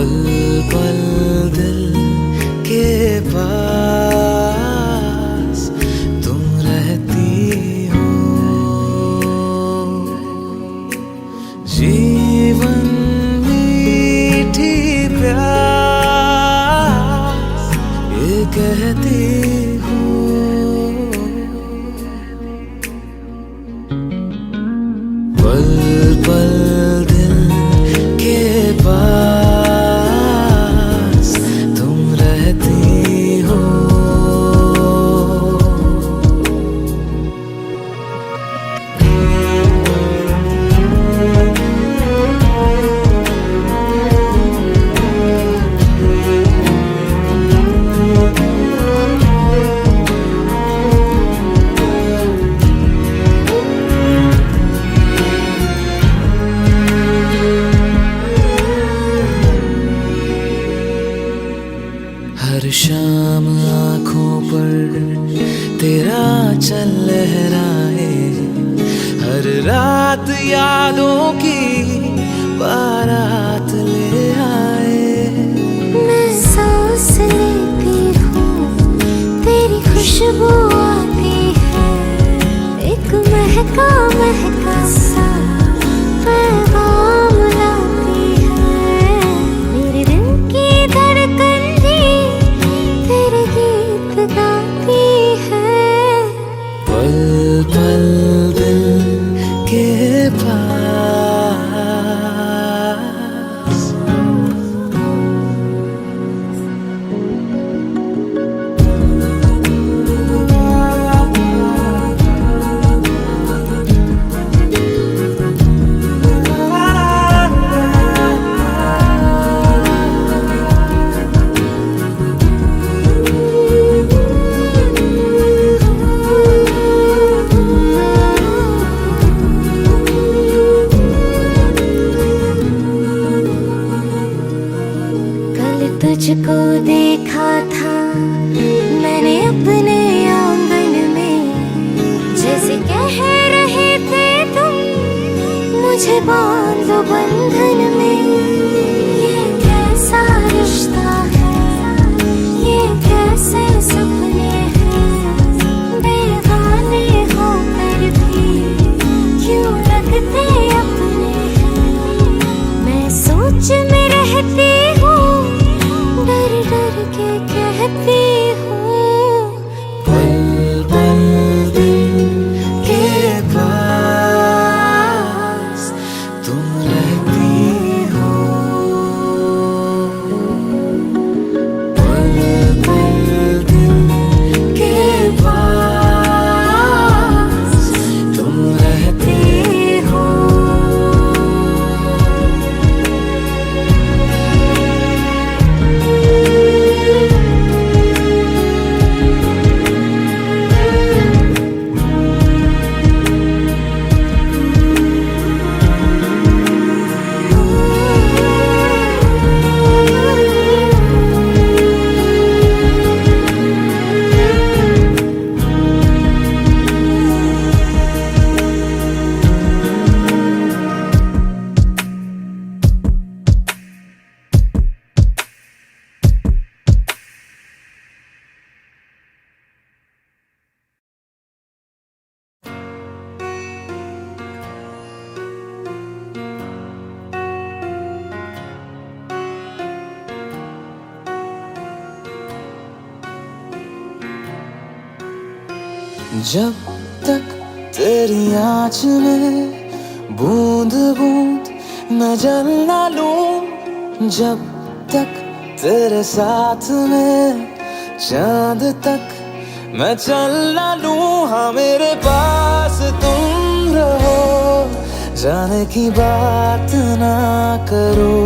पल पल दिल के पास तुम रहती हो, जीवन मीठी प्यास ये कहती हो। पल पल दिल के पास तुम रहती हो। हर शाम आँखों पर तेरा चल लहराए, हर रात यादों की बारात ले आए। मैं सांस लेती हूँ तेरी खुशबू आती है, एक महका महका सा पैगाम लाती है। मेरे दिल की धड़कन भी तेरे गीत गाती है। पल पल दिल के पास तुझको देखा था मैंने अपने आंगन में, जैसे कह रहे थे तुम मुझे बांधो बंधन में। ये कैसा रिश्ता है, ये कैसे सपने हैं, बेगाने होकर भी क्यों लगते अपने हैं। मैं सोच में रहती हूँ, डर डर के कहती हूँ। पल पल दिल के पास तुम रहती हो। पल पल दिल के पास तुम रहती हो। जब तक तेरी आँच में बूंद बूंद मैं जल ना लूं, जब तक तेरे साथ में चांद तक मैं चल ना लूं। हाँ मेरे पास तुम रहो, जाने की बात ना करो।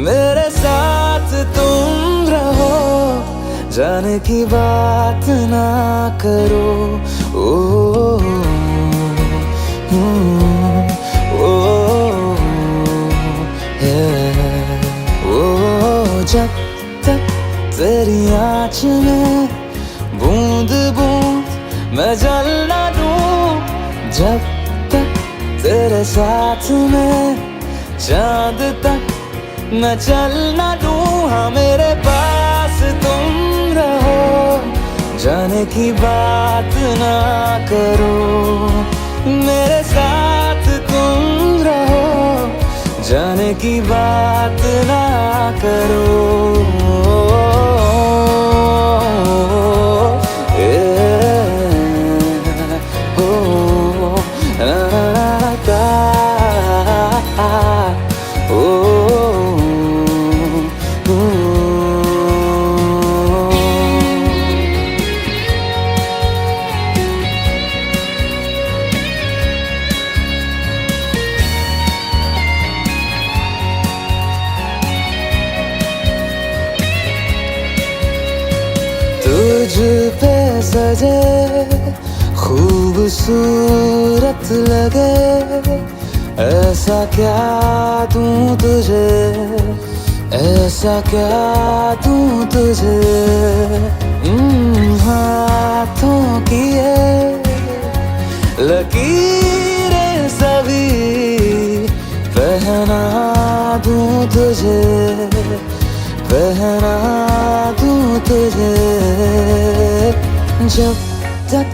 मेरे साथ तुम रहो, जाने की बात ना करो। ओ, ओ, जब तक तेरी आँच में बूंद बूंद मैं जल ना लूं, जब तक तेरे साथ में चांद तक मैं चल ना दूं, हाँ मेरे पास तुम रहो, जाने की बात ना करो, मेरे साथ तुम रहो, जाने की बात ना करो। तुझ पे सजे खूबसूरत लगे, ऐसा क्या दूं तुझे, ऐसा क्या दूं तुझे, हाथों की ये लकीरें सभी पहना दूं तुझे, पहना दूं तुझे। जब तक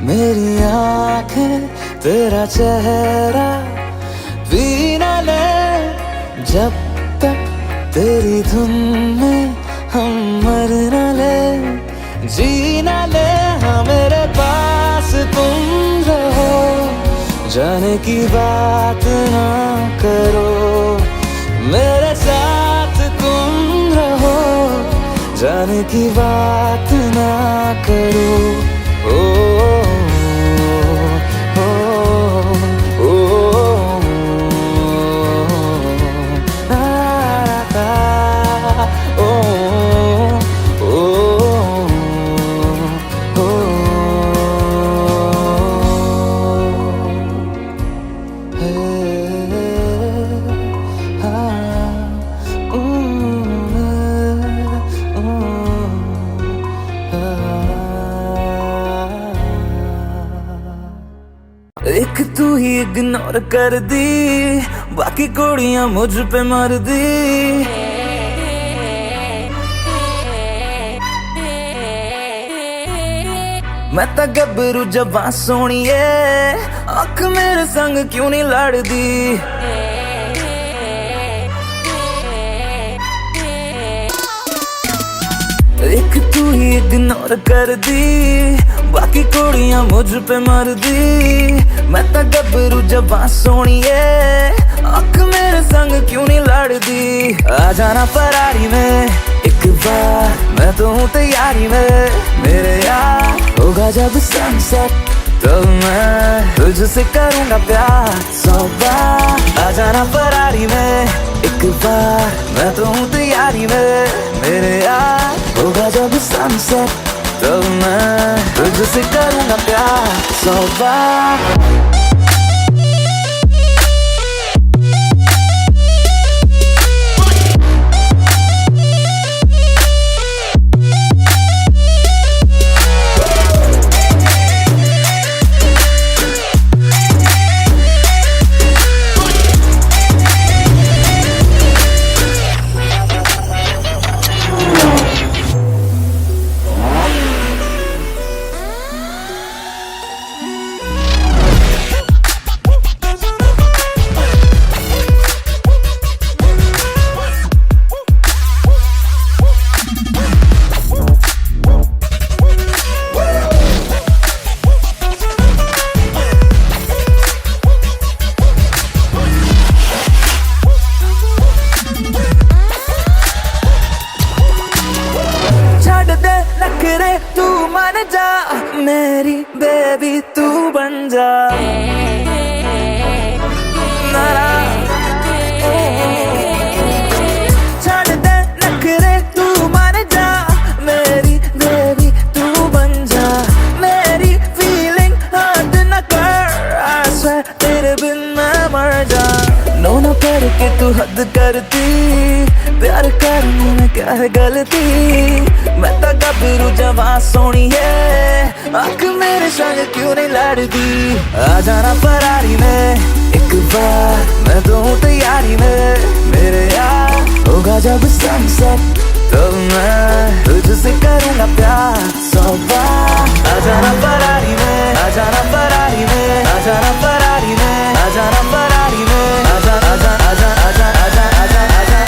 मेरी आंखें तेरा चेहरा भी न ले, जब तक तेरी धुन में हम मर न ले, जी न ले, हाँ मेरे पास तुम रहो, जाने की बात ना करो, मेरे साथ तुम रहो, जाने की बात ना करो। ओ, ओ, ओ, ओ, आ, आ, ओ, ओ, ओ, हे, आ, एक तू ही इग्नोर कर दी, बाकी कुड़ियां मुझ पे मर दी। मैं तां गब्बरू जवां सोहणीए, अख मेरे संग क्यों नहीं लड़दी। एक तू ही इग्नोर कर दी, बाकी कुड़ियां मुझ पे मर दी। मैं तां गब्बरू जवां सोहणीए, अख मेरे संग क्यों नहीं लड़दी। आ जाना फरारी में एक बार, मैं तो हूँ तैयारी में मेरे यार, होगा जब सनसेट तब मैं तुझसे करूँगा प्यार 100 बार। आ जाना फरारी में एक बार, मैं तो हूँ तैयारी में मेरे यार, होगा जब सनसेट तब मैं तुझसे करूँगा प्यार 100 बार। तू मान जा मेरी बेबी, तू बन जा नारा, छाड़ दे नखरे, तू मान जा मेरी बेबी, तू बन जा। मेरी फीलिंग हद न कर, ऐसा तेरे बिन मैं मर जा। नो न करके तू हद करती, प्यार करने में क्या है गलती। मैं तो गब्बरू जवां सोहणीए, अख मेरे संग क्यों नहीं लड़दी। आ जाना फरारी में एक बार, मैं तो हूँ तैयारी में मेरे यार, होगा जब सनसेट तब मैं तुझसे करूँगा प्यार 100 बार। आजाना फरारी में, आजाना फरारी में, आजाना फरारी में, आजाना फरारी में, आजा आजा आजा आजा आजा आजा आजा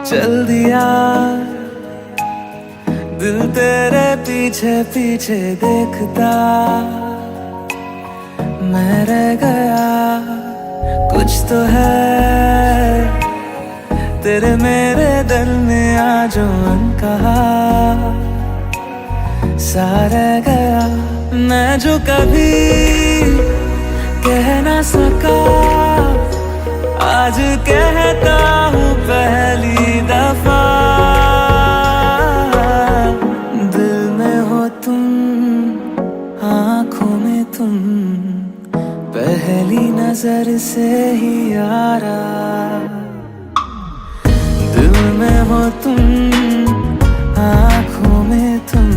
चल दिया दिल तेरे पीछे पीछे देखता मैं रह गया। कुछ तो है तेरे मेरे दिल में आज अनकहा सा रह गया। मैं जो कभी कह ना सका आज कहता हूँ पहली दफा। दिल में हो तुम, आँखों में तुम, पहली नजर से ही यारा। दिल में हो तुम, आँखों में तुम,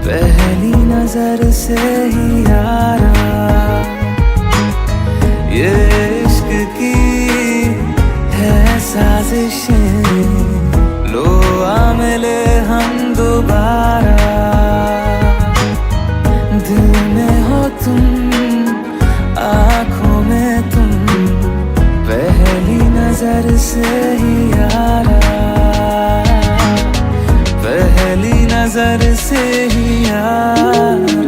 पहली नजर से ही यारा। ये इश्क की है साजिशें, लो आ मिले हम दोबारा। दिल में हो तुम, आँखों में तुम, पहली नजर से ही यारा। पहली नजर से ही यारा।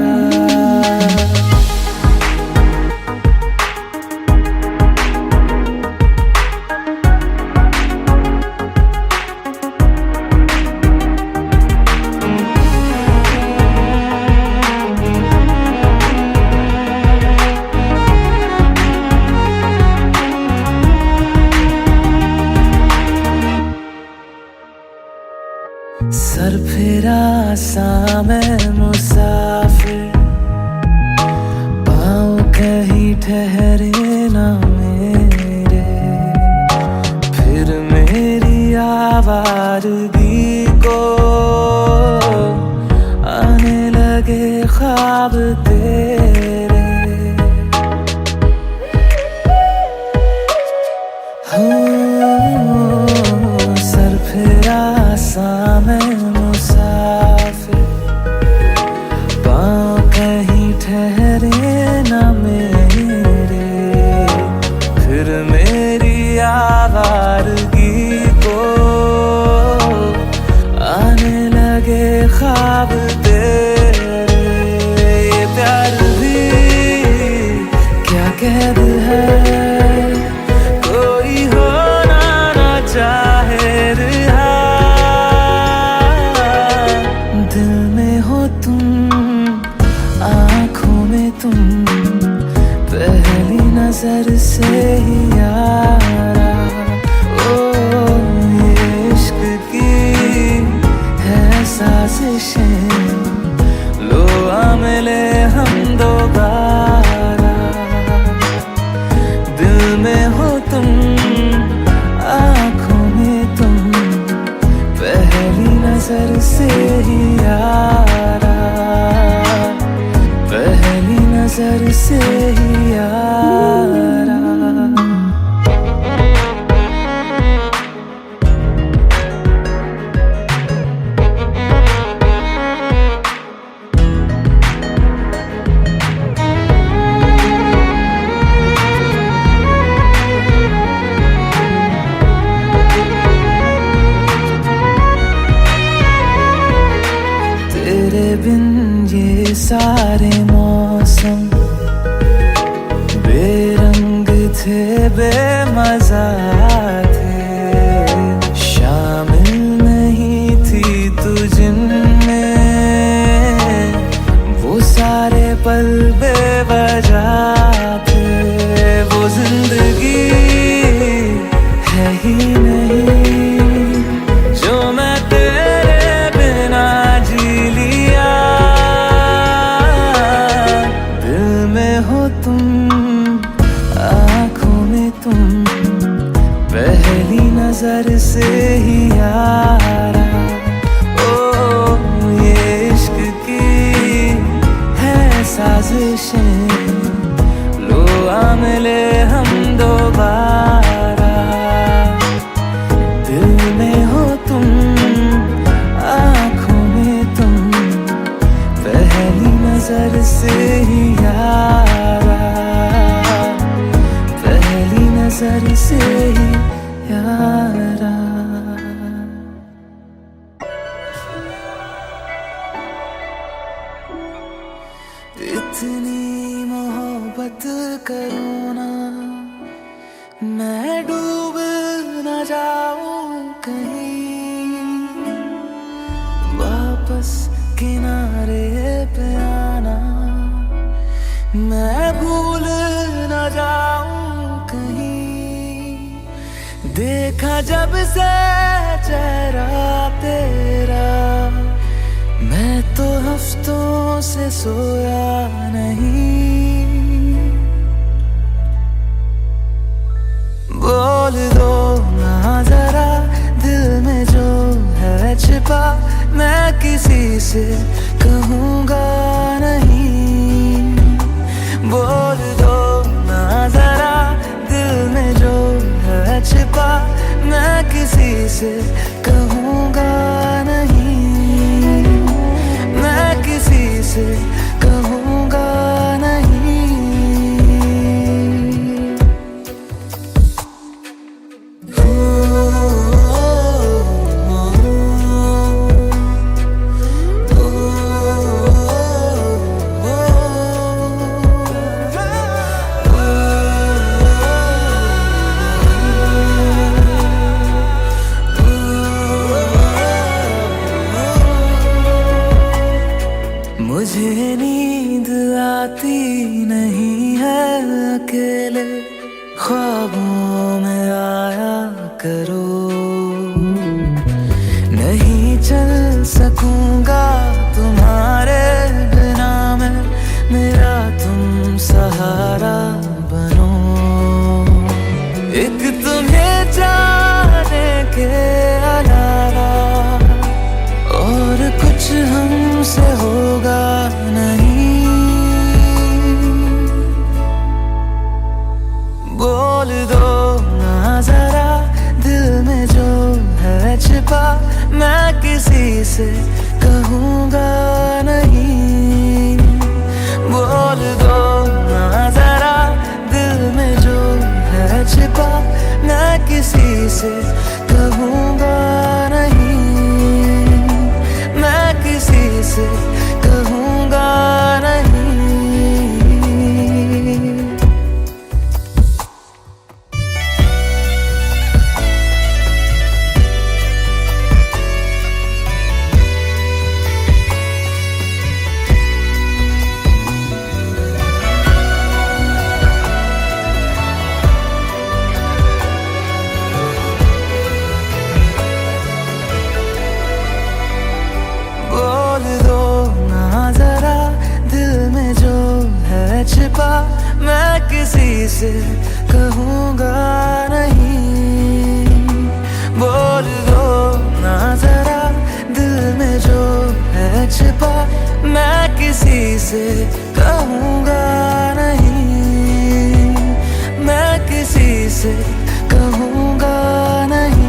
सर फिरा सा मैं मुसाफिर, पाँव कहीं ठहरे ना मेरे। फिर मेरी आवारगी को आने लगे ख्वाब तेरे। सर फिरा सा मैं मुसाफिर, पाँव कहीं ठहरे ना मेरे। फिर मेरी आवारगी को आने लगे ख्वाब तेरे। ये प्यार भी क्या कैद है, कोई होना ना चाहे रिहा। दिल में हो तुम, आँखों में तुम, पहली नजर से ही यारा। ओ ये इश्क की है साजिशें, लो आ मिले हम दोबारा। दिल में हो तुम, आँखों में तुम, पहली नजर से ही यारा। पहली नजर से ही यारा। तेरे बिन ये सारे मौसम बेरंग पल बेवजह थे, वो जिंदगी है ही नहीं जो मैं तेरे बिना जी लिया। दिल में हो तुम, आँखों में तुम, पहली नजर से ही यारा। ओ ये इश्क की है साजिशें, लो आ मिले हम दोबारा। दिल में हो तुम, आँखों में तुम, पहली नजर से ही यारा, पहली नजर से ही यारा। इतनी मोहब्बत करूँ ना, मैं डूब न जाऊं कहीं, वापस किनारे पे आना, मैं भूल न जाऊं कहीं। देखा जब से चेहरा तेरा, मैं तो हफ्तों से सोया नहीं। बोल दो ना जरा दिल में जो है छिपा, मैं किसी से कहूँगा नहीं। बोल दो ना जरा दिल में जो है छिपा, मैं किसी से कहूँगा नहीं, मैं किसी से कहूँगा नहीं। मुझे नींद आती नहीं है अकेले, ख्वाबों में आया करो। नहीं चल सकूंगा तुम्हारे बिना मैं, मेरा तुम सहारा बनो। एक तुम्हें जाने के अलावा और कुछ हमसे होगा नहीं। बोल दो ना जरा दिल में जो है छिपा, मैं किसी से कहूँगा नहीं। बोल दो ना जरा दिल में जो है छिपा, मैं किसी से कहूँगा नहीं, मैं किसी से कहूँगा नहीं। बोल दो ना जरा दिल में जो है छिपा, मैं किसी से कहूँगा नहीं। बोल दो ना जरा दिल में जो है छिपा, मैं किसी से कहूँगा नहीं, मैं किसी से कहूँगा नहीं।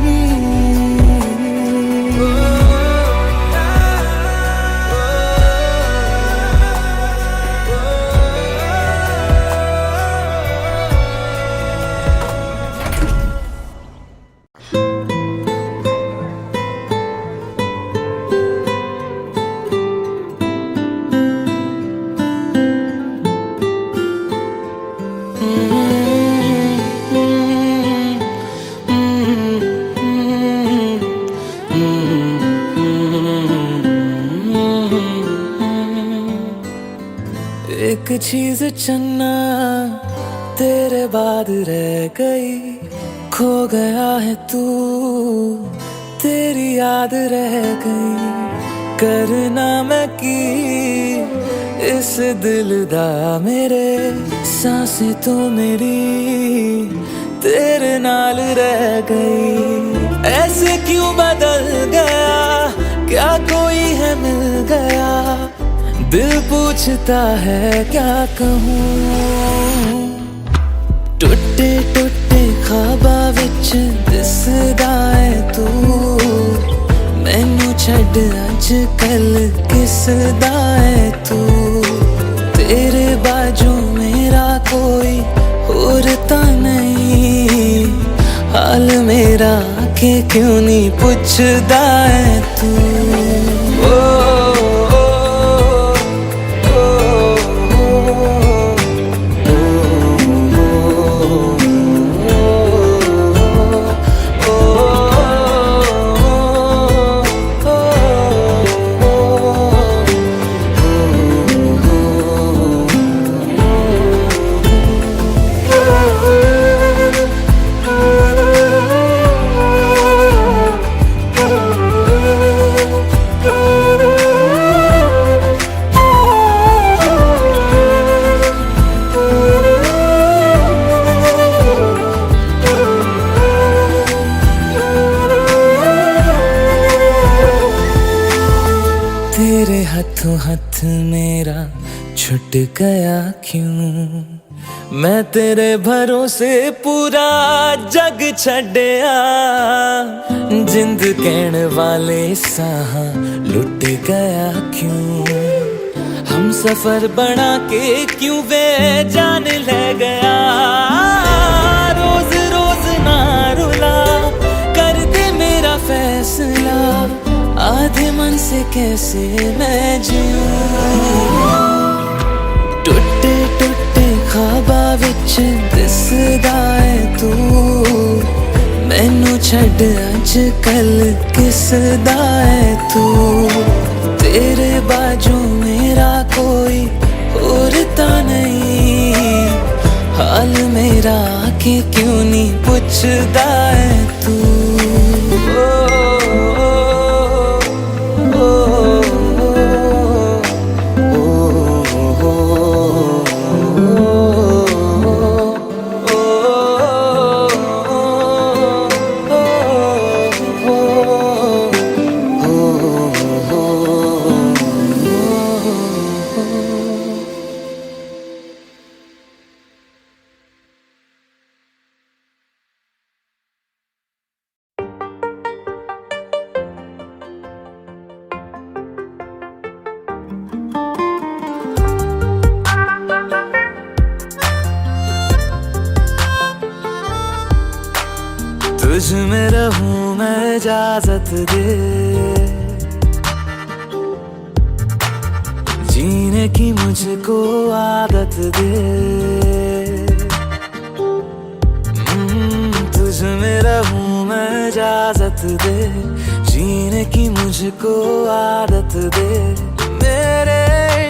एक चीज चन्ना तेरे बाद रह गई, खो गया है तू तेरी याद रह गई। करना मैं की इस दिल दा मेरे, सांसें तो मेरी तेरे नाल रह गई। ऐसे क्यों बदल गया, क्या कोई है मिल गया, दिल पूछता है क्या कहूँ। टुटे टुटे ख्वाबा विच दिसदा है तू, मैनू छड्ड अज कल किसदा है तू। तेरे बाजू मेरा कोई होर ता नहीं, हाल मेरा के क्यों नहीं पुछदा है तू। तेरे हाथों हाथ मेरा छुट गया क्यों, मैं तेरे भरोसे पूरा जग छड़िया। जिंद कहण वाले साह लुट गया क्यों, हम सफर बना के क्यों वे जान ले गया। रोज रोज ना रुला, कर दे मेरा फैसला, आधे मन से कैसे मैं जीऊं। टुटे टुटे ख्वाबा विच दिसदा है तू, मैनू छड्ड अज कल किसदा है तू। तेरे बाजू मेरा कोई होर ता नहीं, हाल मेरा के क्यों नहीं पुछदा है तू। तुझ में रहूं मैं इजाजत दे, जीने की मुझको आदत दे। तुझ में रहूं मैं इजाजत दे, जीने की मुझको आदत दे। मेरे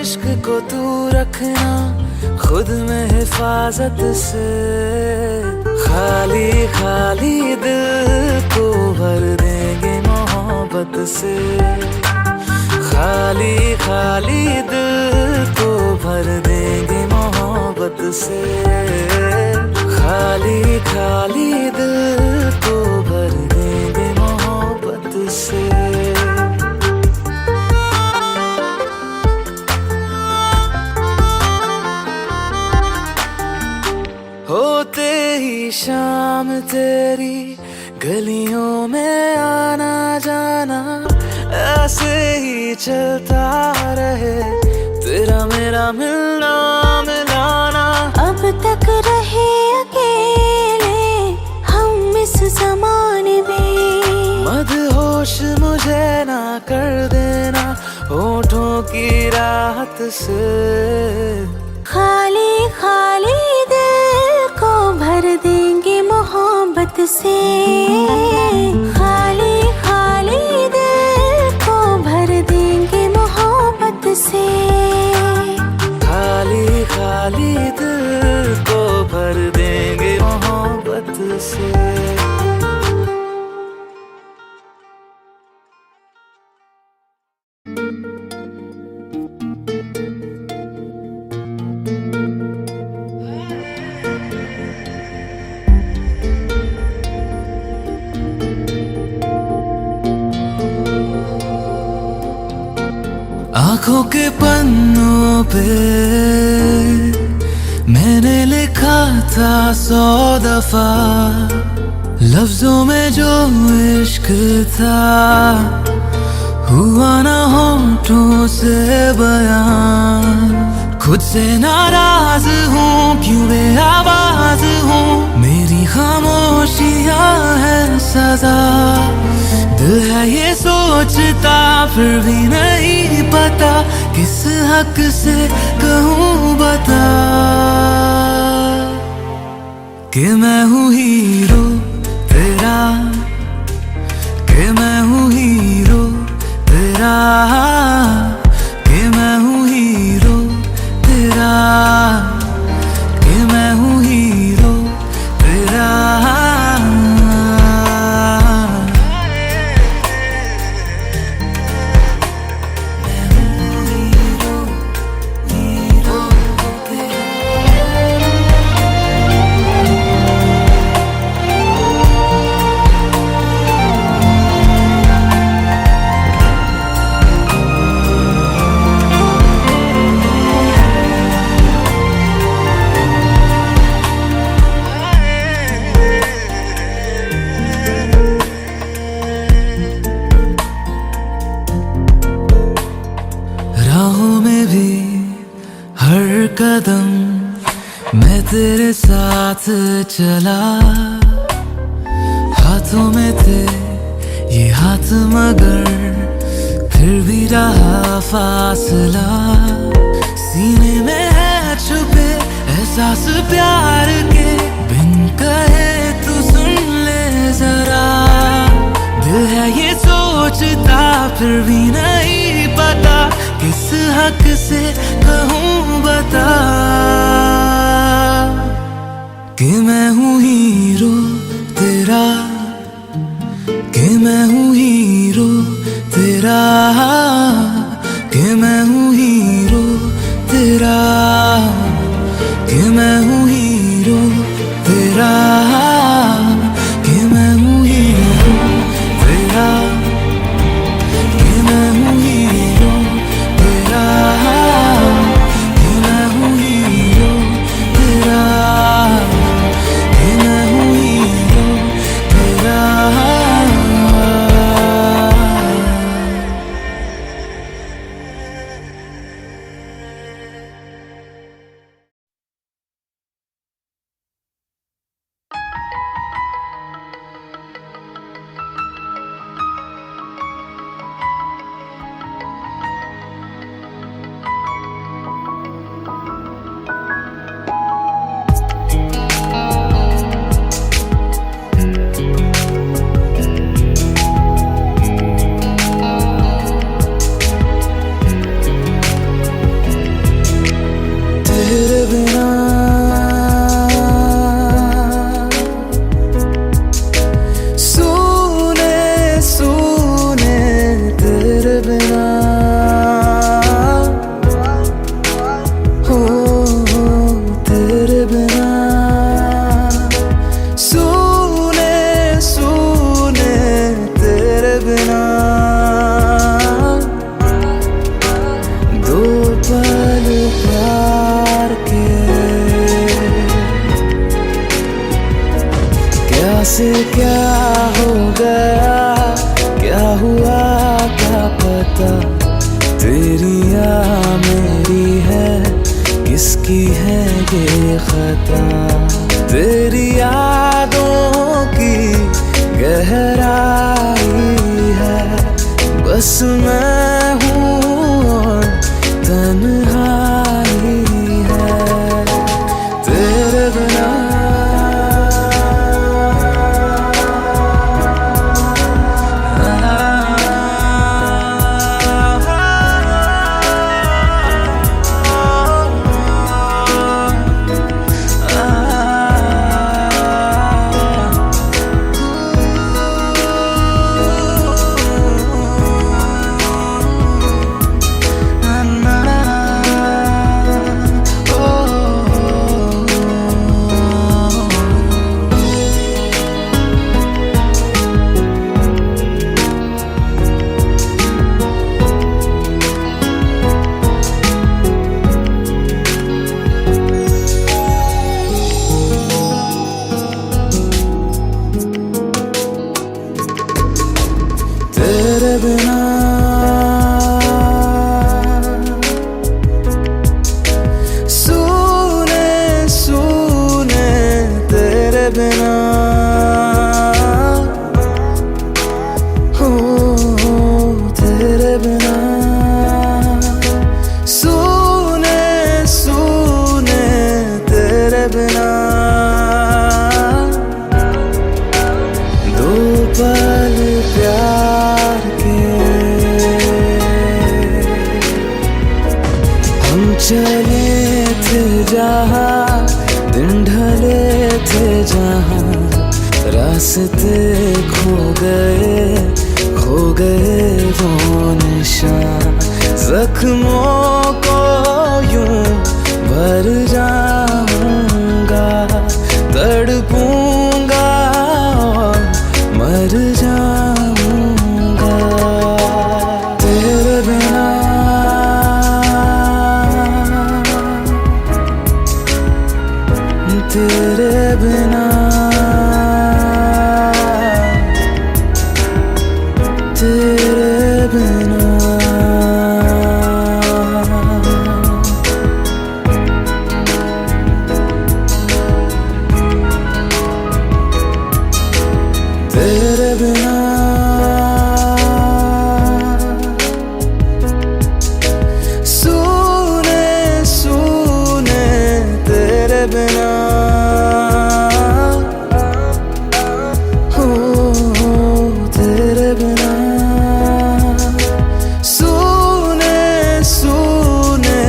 इश्क को तू रखना खुद में हिफाजत से, खाली खाली दिल को भर देंगे मोहब्बत से। खाली खाली दिल को भर देंगे मोहब्बत से। खाली खाली दिल को भर देंगे मोहब्बत से। होते ही शाम तेरी गलियों में आना जाना, ऐसे ही चलता रहे तेरा मेरा मिलना मिलाना। अब तक रहे अकेले हम इस ज़माने में, मदहोश मुझे ना कर देना होठों की राहत से। खाली खाली दिल को भर देंगे मोहब्बत से। खाली खाली दिल को भर देंगे मोहब्बत से। खाली खाली दिल को भर देंगे मोहब्बत से। आँखों के पन्नों पे मैंने लिखा था 100 दफा, लफ्जों में जो इश्क था हुआ ना होठों से बयान। खुद से नाराज हूँ, क्यों बेआवाज हूँ, मेरी खामोशियाँ है सजा। दिल है ये सोचता फिर भी नहीं पता, किस हक से कहूँ बता कि मैं हूँ हीरो तेरा, कि मैं हूँ हीरो तेरा, कि मैं हूँ हीरो तेरा, कि मैं हूँ हीरो तेरा। राहों में भी हर कदम मैं तेरे साथ चला, हाथों में थे ये हाथ मगर फिर भी रहा फासला। सीने में है छुपे एहसास प्यार के, बिन कहे तू सुन ले जरा। दिल है ये सोचता फिर भी नहीं पता, किस हक से कहूँ बता कि मैं हूँ हीरो तेरा, कि मैं हूँ हीरो तेरा, कि मैं हूँ हीरो तेरा, कि मैं हूँ हीरो तेरा, कि मैं हूँ हीरो तेरा, कि मैं हूँ हीरो तेरा, कि मैं हूँ हीरो तेरा, कि मैं हूँ हीरो तेरा। तेरे बिना सुने सुने, तेरे बिना हो तेरे बिना सुने सुने, तेरे बिना दो पल प्यार के क्या से क्या हो गया, क्या हुआ क्या पता। तेरी या मेरी है, किसकी है ये खता। तेरी यादों की गहराई है, बस मैं हूँ और तन्हाई है तेरे बिना। बिना दो पल प्यार के हम चले थे जहाँ दिन ढले थे जहाँ रास्ते खो गए वो निशान जख्मों को यूं भर जाऊंगा तड़पूंगा और मर जाऊंगा तेरे बिना तेरे बिना तेरे बिना तेरे बिना सुने सुने तेरे बिना हो तेरे बिना सुने सुने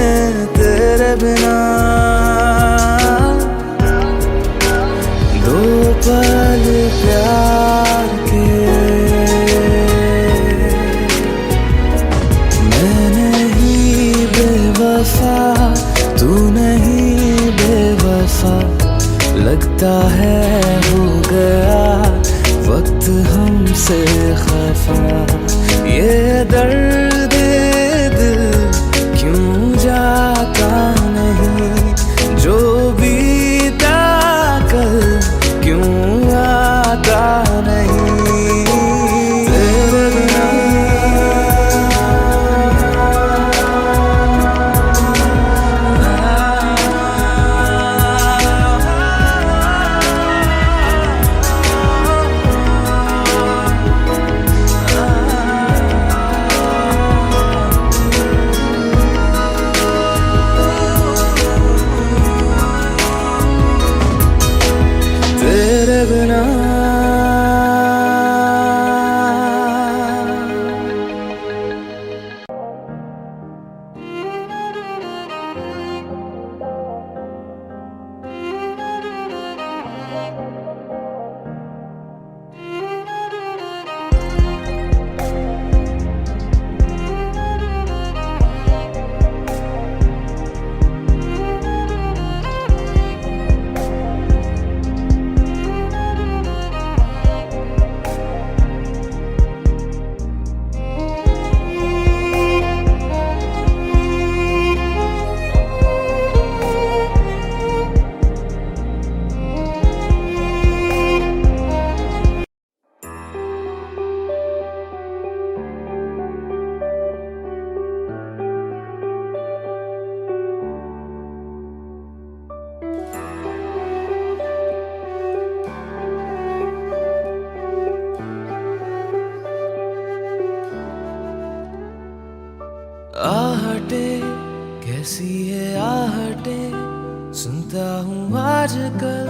तेरे बिना दो पल प्यार के मैं नहीं बेवफा तू नहीं बेवफा लगता है हो गया वक्त हमसे खफा ये दर्द दिल क्यों जाता नहीं जो बीता कल क्यों आता नहीं तेरे बिना तेरे बिना आहटे कैसी है आहटे सुनता हूँ आजकल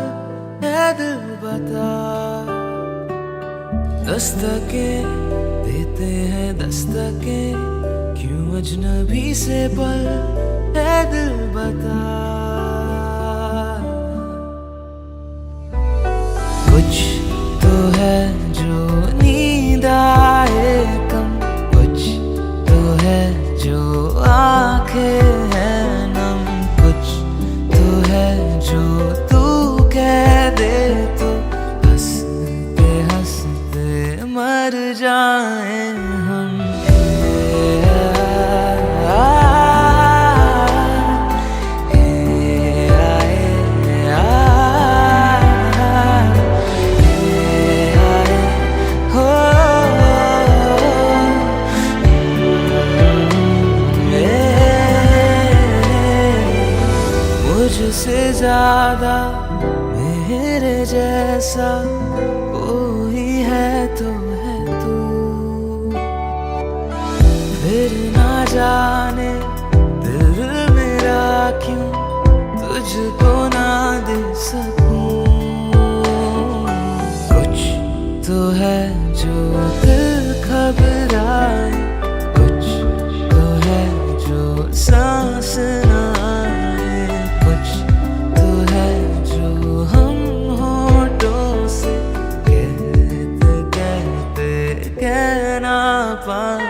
है दिल बता दस्तके देते हैं दस्तके क्यों अजनबी से पल है दिल बता कुछ तो है जो नींद आए कम कुछ तो है जो आंखें हैं नम कुछ तो है जो तू कह दे तो हंसते हंसते मर जाए हम मुझसे ज्यादा मेरे जैसा कोई है तो है तू फिर ना जाने दिल मेरा क्यों तुझको ना दे सकूं। कुछ तो है जो दिल घबराए, कुछ तो है जो सांस न आए, कुछ तो है जो हम होठों से कहते कहते कह ना पाए।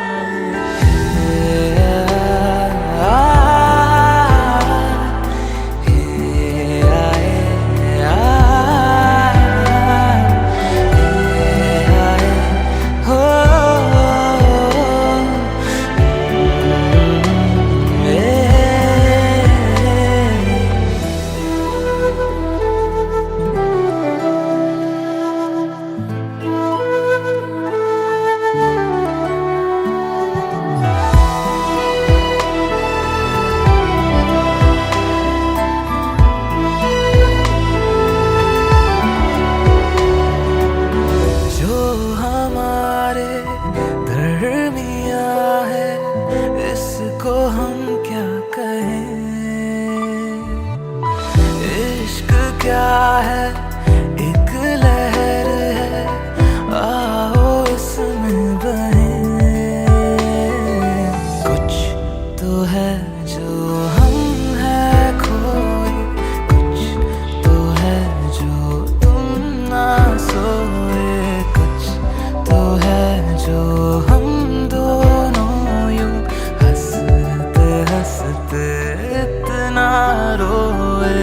इसको हम क्या कहें, इश्क क्या है, एक लहर है, आओ इसमें बहें। कुछ तो है जो हम हैं खोए, कुछ तो है जो तुम ना सोए, कुछ तो है जो हम इतना रोए।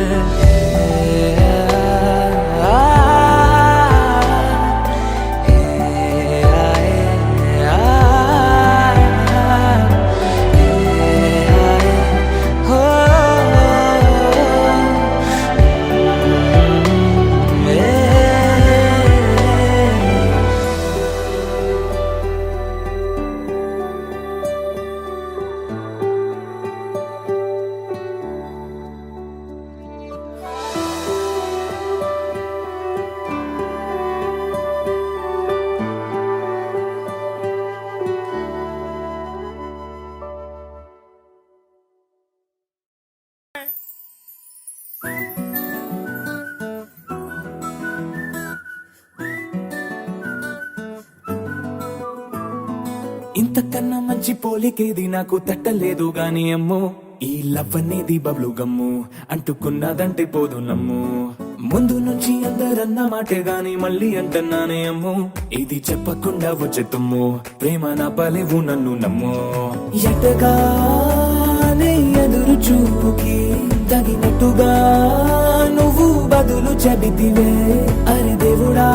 ఇంతకన్నా మంచి పోలికేది నాకు తట్టలేదు గాని అమ్మో, ఈ లవ్ అనేది బబ్లు గమ్ము, అంటుకున్నదంటే పోదు నమ్ము. ముందు నుంచి అందరన్న మాటే గాని మళ్ళీ అంటున్నానే అమ్ము, ఇది చెప్పకుండా వచ్చే తుమ్ము, ప్రేమ నా పలేవు నన్ను నమ్ము. ఎటగానే ఎదురు చూపుకి తగినట్టుగా నువ్వు బదులు చెబితివే, అరే దేవుడా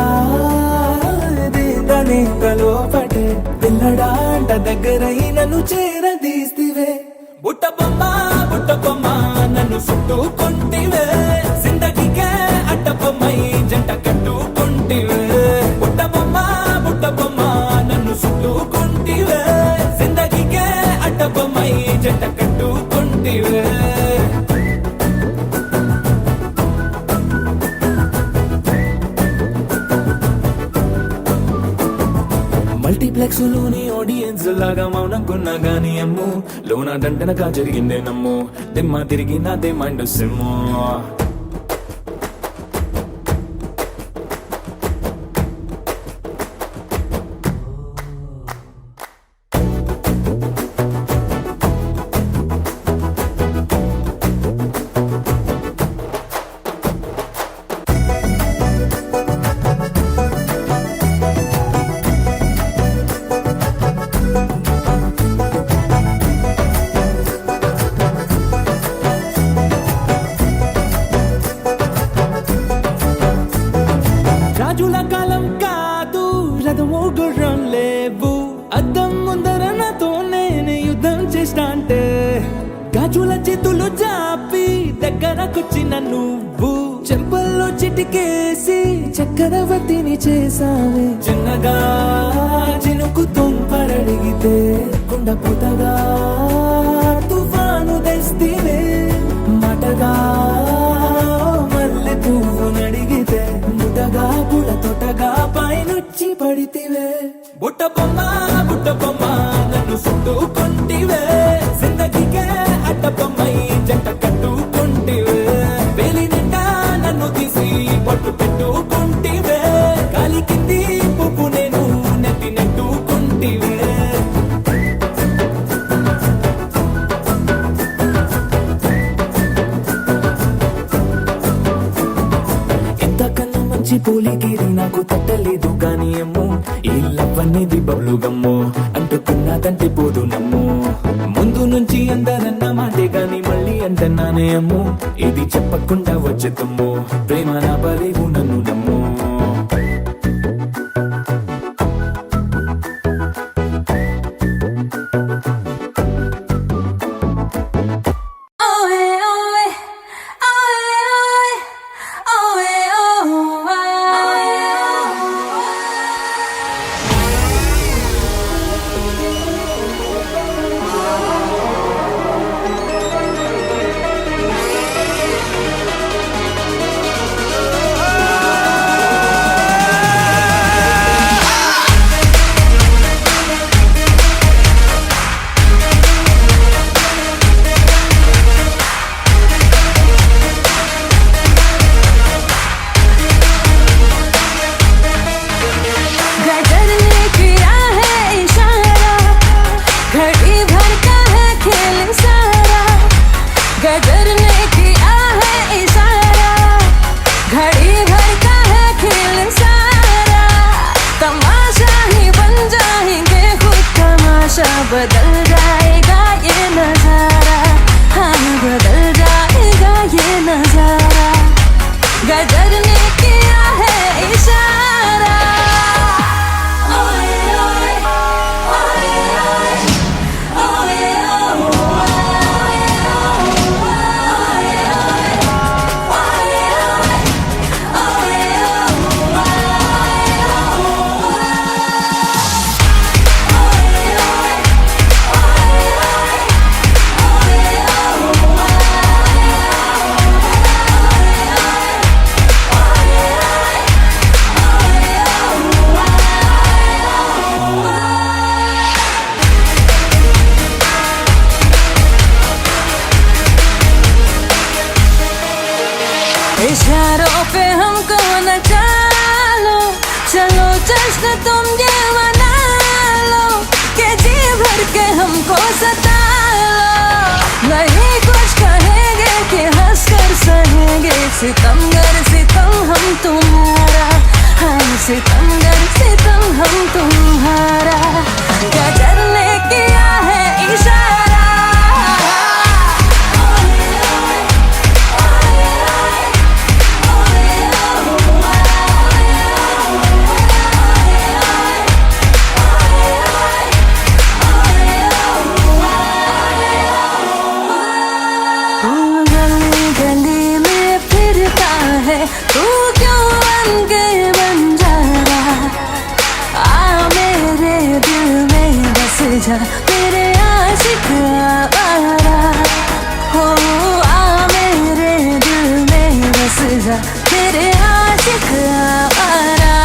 కలో పటే పిల్లడాంట దగ్గరై నన్ను చేరదీస్తివే. బుట్ట బొమ్మ నన్ను చుట్టుకుంటివే, జిందగీకే అడ్డ బొమ్మై జంట కట్టుకుంటివే. బుట్ట బొమ్మ నన్ను చుట్టుకుంటివే, జిందగీకే అడ్డ బొమ్మై జంట కట్టుకుంటివే. మల్టీప్లెక్స్ లోని ఆడియన్స్ లాగా మౌనంకున్నా గాని అమ్ము, లోన దండనగా జరిగిందే నమ్ము, దిమ్మ తిరిగి నాదే మైండ్ సిమ్ము. రాజుల కాలం కాదు, రథము గుర్రం లేవు, అద్దం ముందర నాతో నేను యుద్ధం చేస్తా అంటే, గాజుల చేతులు జాపి దగ్గరకొచ్చిన నువ్వు, చెంపల్లో చిటికేసి చక్రవర్తిని చేసావే. చిన్నగా చినుకు తుంపరడిగితే కుండపోతగా తుఫాను తెస్తివే, మాటగా మల్లె పువ్వు నడిగితే ముదగా పుల తోటగా పైనొచ్చి పడితివే. బుట్ట బొమ్మ నన్ను చుట్టుకుంటివే, జిందగీకే అడ్డ బొమ్మై జంట కట్టుకుంటివే. వేలి నిండా నన్ను తీసి పట్టు పెట్టుకుంటివే గాలి కింది పువ్వు నేను నెత్తి నెట్టుకుంటివే ఇంతకన్నా మంచి పోలిగిరి నాకు తట్టలేదు గాని ఏమో ఈ లవ్ అనేది బబ్లు గమ్ము అంటుకున్నదంటే పోదు నమ్ము ముందు నుంచి అందరన్న మాటే గాని మళ్ళీ అంటన్నానే అమ్ము ఇది చెప్పకుండా వచ్చే తుమ్ము ప్రేమ నా బలేవు నన్ను నమ్ము बदल जाएगा ये नजारा हाँ बदल जाएगा ये नजारा गदर ने किया है इशारा ओए ओए ओए ओए इशारों पे हमको नचा लो चलो जश्न तुम ये मना लो कि जी भर के हमको सता लो नहीं कुछ कहेंगे कि हंस कर सहेंगे सितमगर सितम हम तुम्हारा हाँ सितमगर सितम हम तुम्हारा गदर ने किया है इशारा तू क्यों बन के बंजारा आ मेरे दिल में बस जा मेरे आशिक आवारा हो आ मेरे दिल में बस जा मेरे आशिक आवारा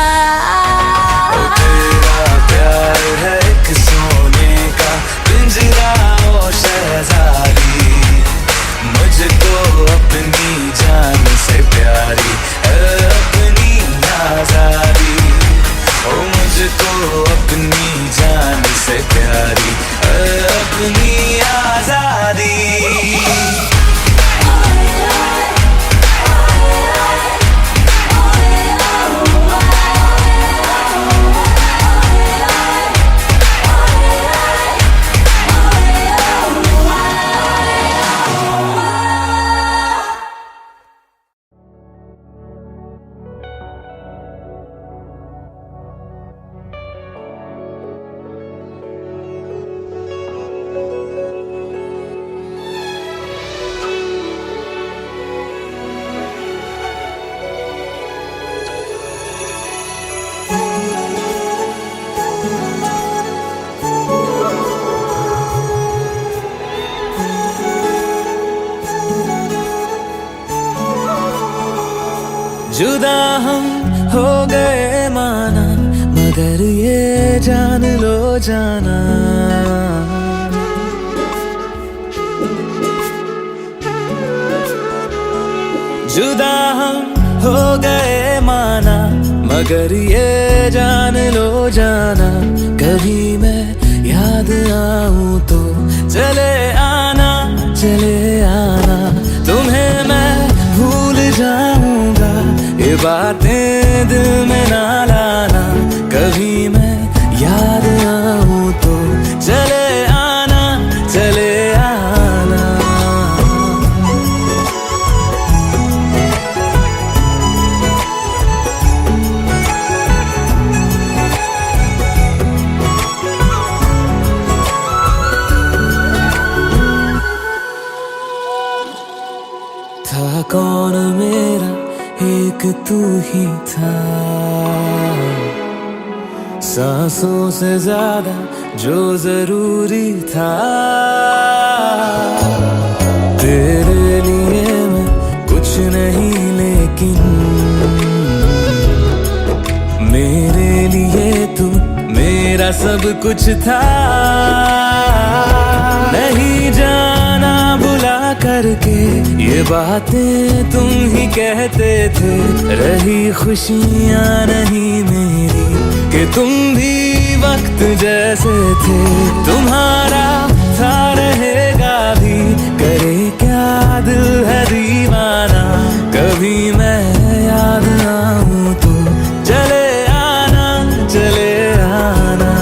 तेरा प्यार है एक सोने का पिंजरा ओ शहजादी मुझको अपनी जान से प्यारी अपनी आजादी ओ मुझको अपनी जान से प्यारी अपनी आजादी जुदा हम हो गए माना मगर ये जान लो जाना जुदा हम हो गए माना, मगर ये जान लो जाना, कभी मैं याद आऊं तो चले आना, चले आना। तुम्हें मैं भूल जाऊंगा, ये बातें दिल में ना लाना, कभी मैं याद आऊं तो चले आना, चले आना। था कौन मेरा, एक तू ही था, सांसों से ज्यादा जो जरूरी था। तेरे लिए मैं कुछ नहीं, लेकिन मेरे लिए तू मेरा सब कुछ था। नहीं जाना बुला करके ये बातें तुम ही कहते थे, रही खुशियाँ नहीं मेरी कि तुम भी वक्त जैसे थे। तुम्हारा था रहेगा भी, करे क्या दिल है दीवाना, कभी मैं याद आऊं तो चले आना, चले आना।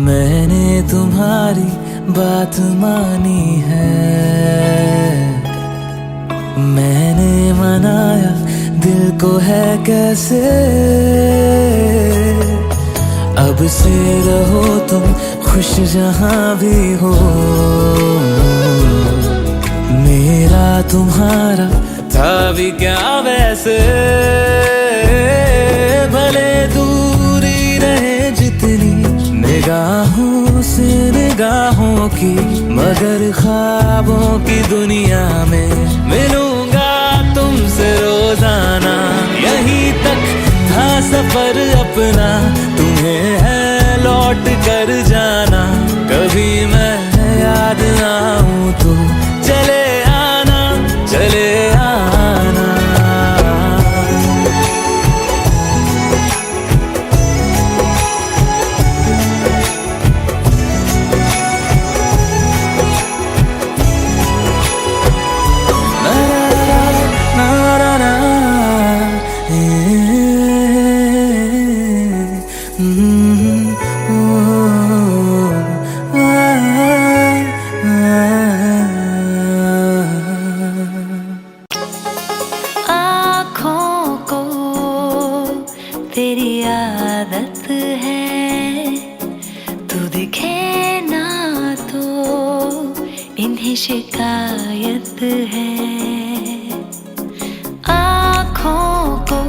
मैंने तुम्हारी बात मानी है, मैंने मनाया दिल को है कैसे। अब से रहो तुम खुश जहां भी हो, मेरा तुम्हारा था भी क्या वैसे। भले दूरी रहे जितनी निगाहों से निगाहों की, मगर ख्वाबों की दुनिया में मिलूंगा तुमसे रोजाना। यहीं तक था सफर अपना, तुम्हें है लौट कर जाना, कभी मैं याद आऊं तो चले आना, चले आना। तेरी आदत है, तू दिखे ना तो इन्हें शिकायत है। आँखों को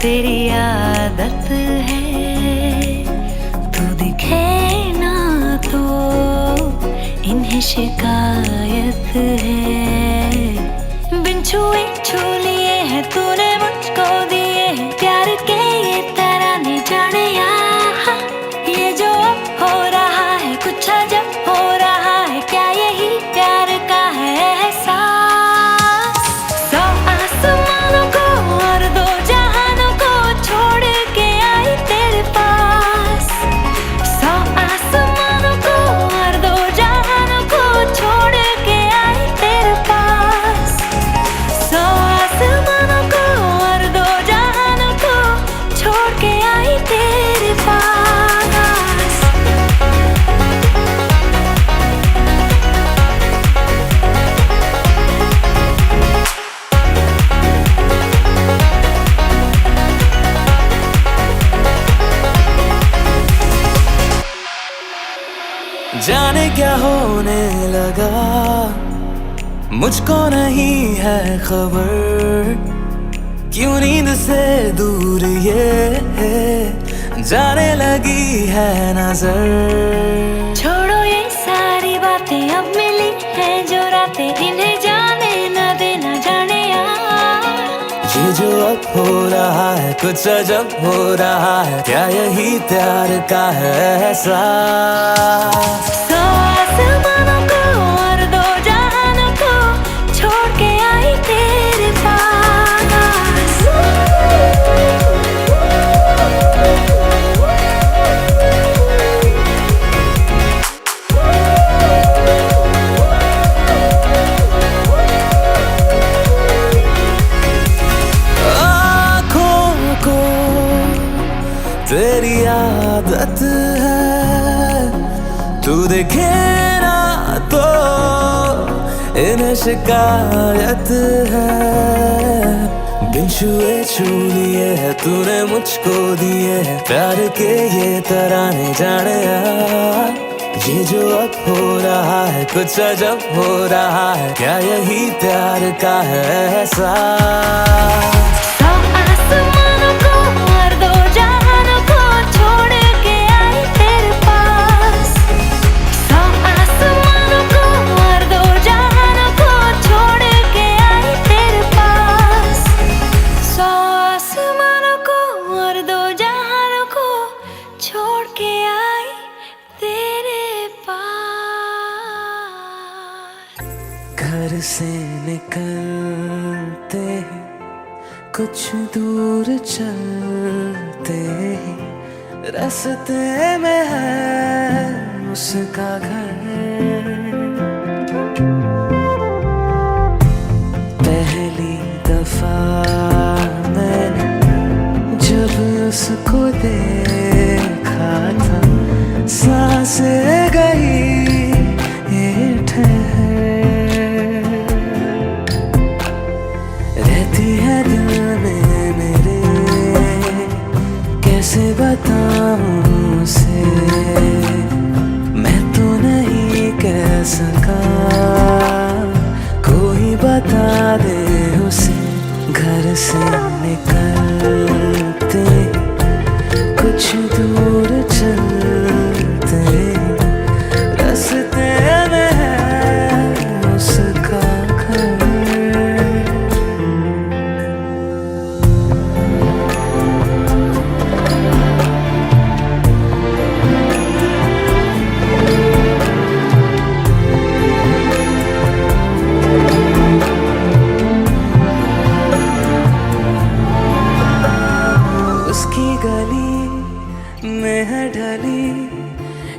तेरी आदत है, तू दिखे ना तो इन्हें शिकायत है। बिन छुए छू लिए हैं तूने मुझको दिए हैं प्यार के ये तराने, जाने यहाँ ये जो हो रहा है कुछ अजब हो रहा है, क्या यही प्यार का है एहसास। सौ आसमानों को और दो जहानों को छोड़ के आई तेरे पास। सौ आसमानों को और दो जहानों को छोड़ के आई तेरे पास। सौ आसमानों को और दो जहानों को छोड़ के आई तेरे पास। जाने क्या होने लगा, मुझको नहीं है खबर, क्यों नींद से दूर ये जाने लगी है नजर। छोड़ो ये सारी बातें, अब मिली है जो रातें, इन्हें जाने न देना जाने यार। ये जो अब हो रहा है कुछ अजब हो रहा है, क्या यही प्यार का है एहसास। सौ आसमानों को और दो जहानों को छोड़ के आई तेरे पास। तेरी आदत है तू देखे ना तो इन्हें शिकायत है। बिन छुए छू लिए है तूने मुझको दिए है प्यार के ये तराने जाने यार। ये जो अब हो रहा है कुछ अजब हो रहा है, क्या यही प्यार का है एहसास। घर से निकलते ही कुछ दूर चलते ही रास्ते में है उसका घर। पहली दफा मैंने जब उसको देखा था सांसें गई ये ठहर। रहती है दिल में मेरे कैसे बताऊं उसे, मैं तो नहीं कह सका कोई बता दे उसे। घर से निकलते कुछ दूर चलते रास्ते में है उसका घर। उसकी गली में है ढली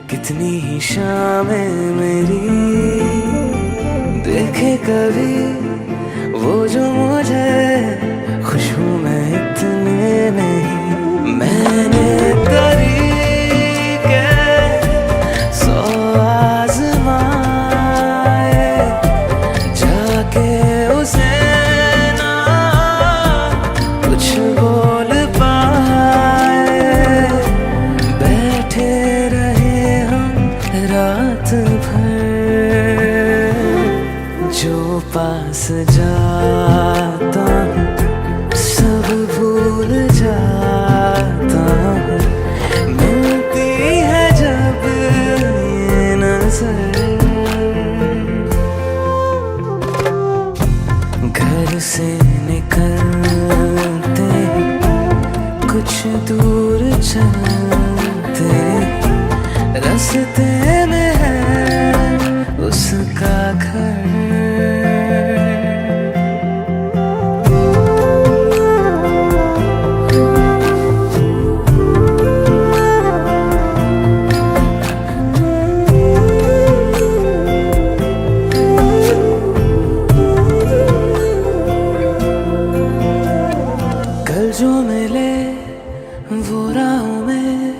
कितनी ही शामें मेरी, देखे कभी वो जो मुझे खुशबू में इतने नहीं। मैंने तरीके सौ आजमाए जाके उसे ना कुछ बोल रात भर। जो पास जाता हूँ सब भूल जाता हूँ, मिलती है जब ये नजर। घर से निकलते कुछ दूर चलते रास्ते में है उसका घर। कल जो मिले वो राहों में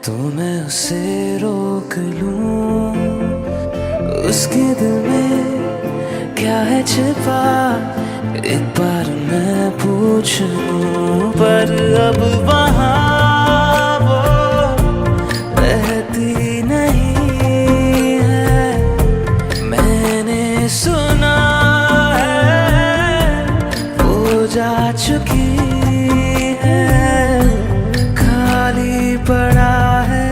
तो मैं उसे रोक लूं। उसके दिल में क्या है छिपा एक बार मैं पूछ लूं। पर अब वहाँ वो रहती नहीं है, मैंने सुना है वो जा चुकी है, खाली पड़ा है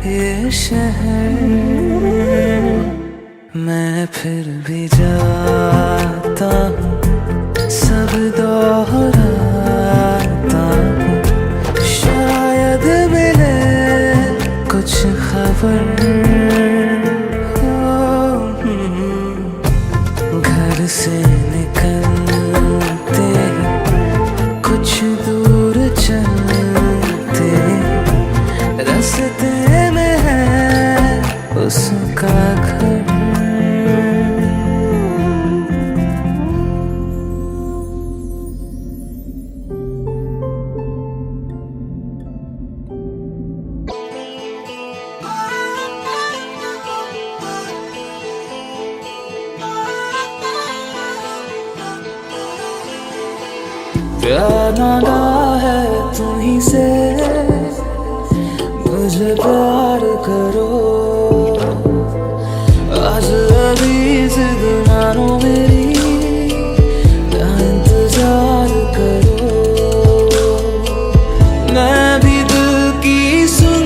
ये शहर। मैं फिर भी जाता हूँ, सब दोहराता हूँ, शायद मिले कुछ खबर। घर से निकलते कुछ दूर चलते, रास्ते में है उसका घर। प्यार नागा है तुम्हीं से, मुझे प्यार करो। आज अभी जिद मानो मेरी, ना इंतजार करो। मैं भी दिल की सुन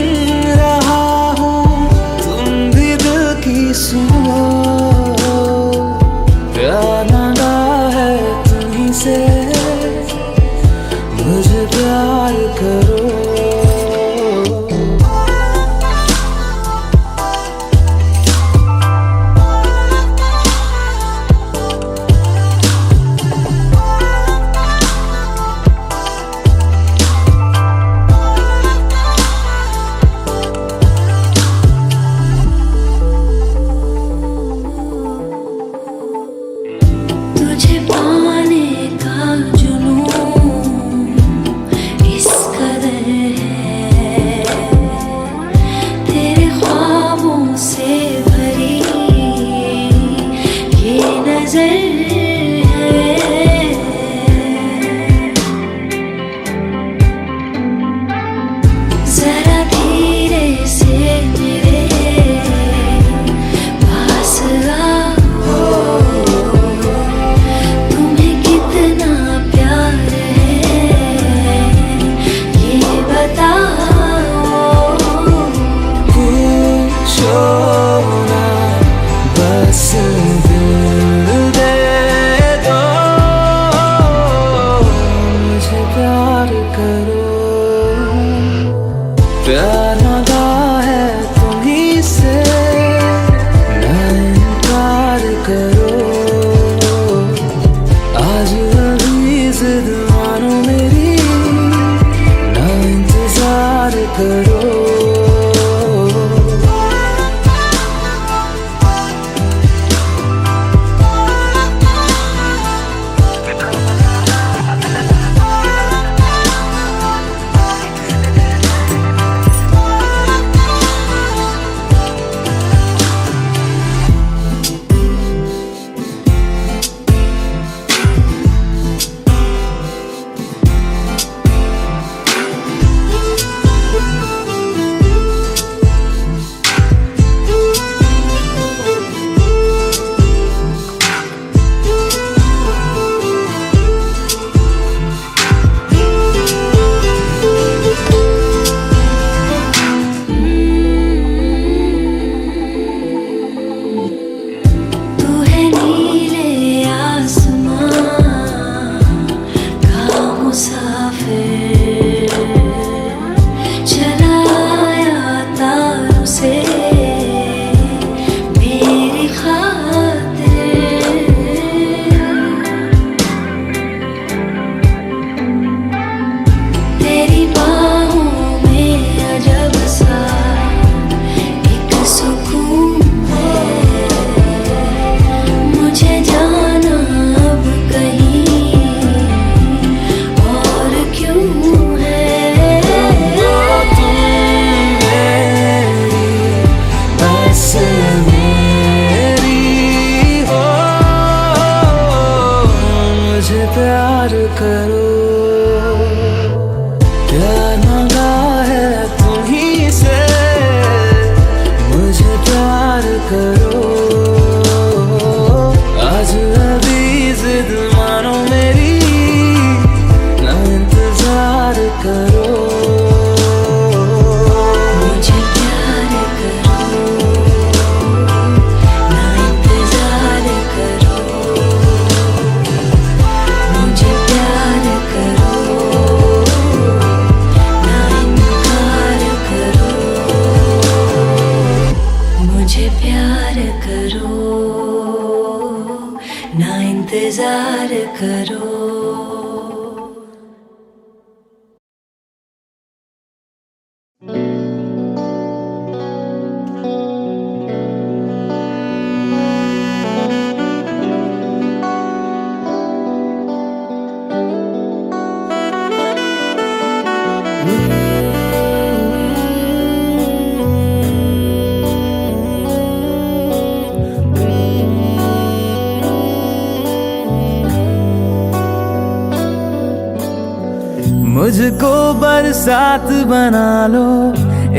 रहा हूँ, तुम भी दिल की सुनो। प्यार नागा है तुम्हीं से, मुझे प्यार करो। तुझे पाने का जुनून इस कदर है, तेरे ख्वाबों से भरी ये नजर है। जरा धीरे से मेरे पास आओ, तुम्हें कितना प्यार है ये बताओ। पूछो ना, बस दिल दे दो, मुझे प्यार करो। प्यार नागा है तुम्हीं से, ना इनकार करो। आज अभी जिद मानो मेरी, ना इंतजार करो। प्यार करो। प्यार मांगा है तुम्हीं से, मुझे प्यार करो। आज अभी जिद मानो मेरी, मुझको बरसात बना लो,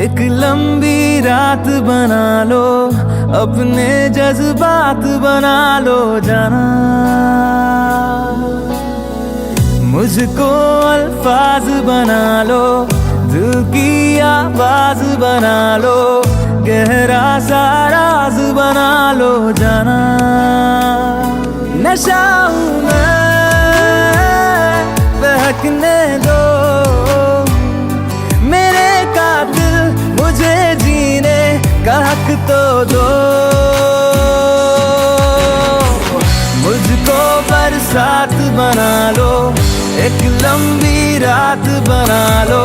एक लंबी रात बना लो, अपने जज्बात बना लो जाना। मुझको अल्फाज बना लो, दिल की आवाज बना लो, गहरा सा राज बना लो जाना। नशा हूँ मैं, बहकने दो मेरे कातिल, मुझे जीने का हक तो दो। मुझको बरसात बना लो, एक लंबी रात बना लो,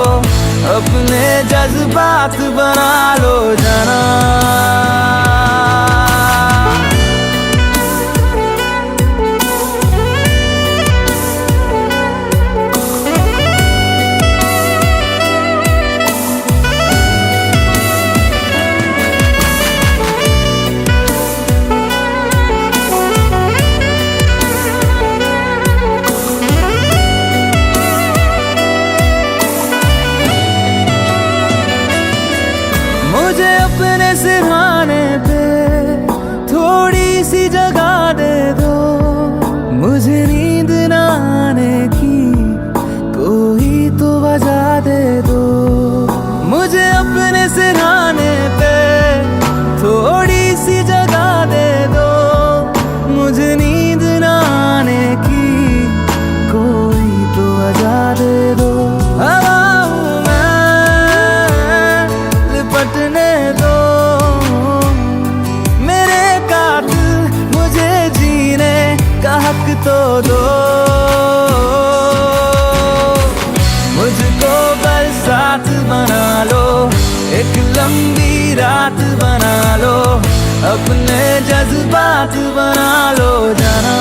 अपने जज्बात बना लो जाना। मुझे अपने सिरहाने पे थोड़ी सी जगह दे दो, मुझे नींद न आने की कोई तो वजह दे दो। मुझे अपने सिरहाने पे थोड़ी सी जगह दे दो, मुझे नींद न आने की कोई तो वजह दे दो। हवा हूँ मैं, लिपटने दो मेरे कातिल, मुझे जीने का हक तो दो। मुझको बरसात बना लो, एक लंबी रात बना लो, अपने जज्बात बना लो जाना।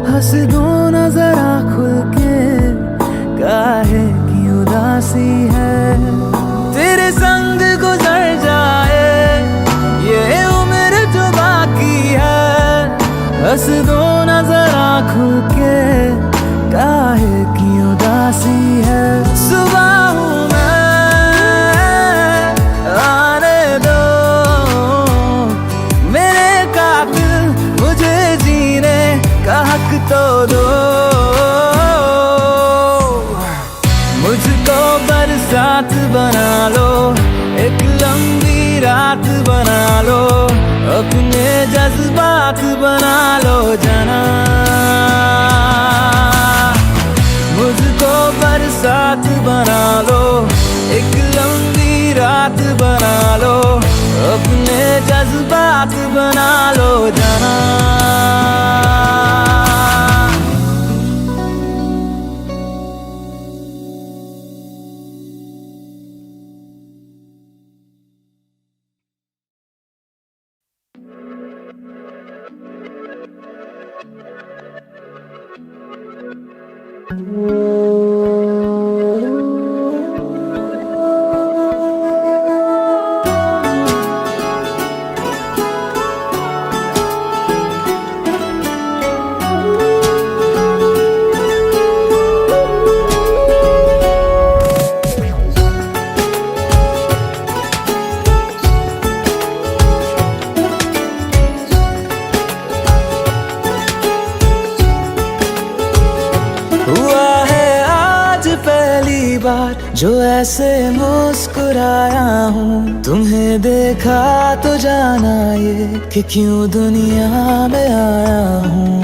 हंस दो ना जरा खुल के, काहे की उदासी है। तेरे संग गुजर जाए ये उम्र जो बाकी है, हंस दो ना जरा खुल के, काहे की उदासी है। सुबह हूँ मैं, आने दो मेरे कातिल, मुझे जीने का हक तो दो। मुझको बरसात बना लो, एक लंबी रात बना लो, अपने जज्बात बना लो जाना। मुझको बरसात बना लो, एक लंबी रात बना लो, अपने जज्बात बना लो जाना। बार जो ऐसे मुस्कुराया हूँ, तुम्हें देखा तो जाना ये कि क्यों दुनिया में आया हूँ।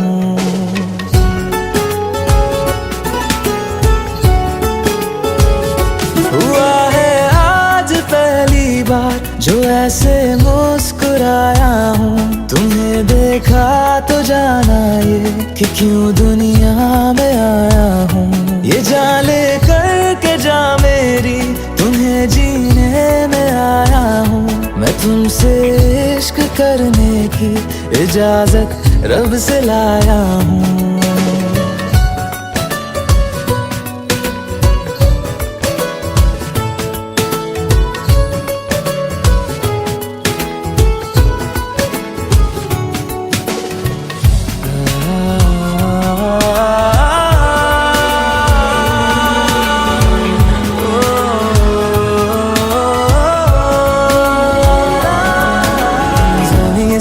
हुआ है आज पहली बार जो ऐसे मुस्कुराया हूँ, तुम्हें देखा तो जाना ये कि क्यों दुनिया में आया हूँ। ये जान ले करके जा मेरी, तुम्हें जीने में आया हूँ। मैं तुमसे इश्क करने की इजाजत रब से लाया हूँ।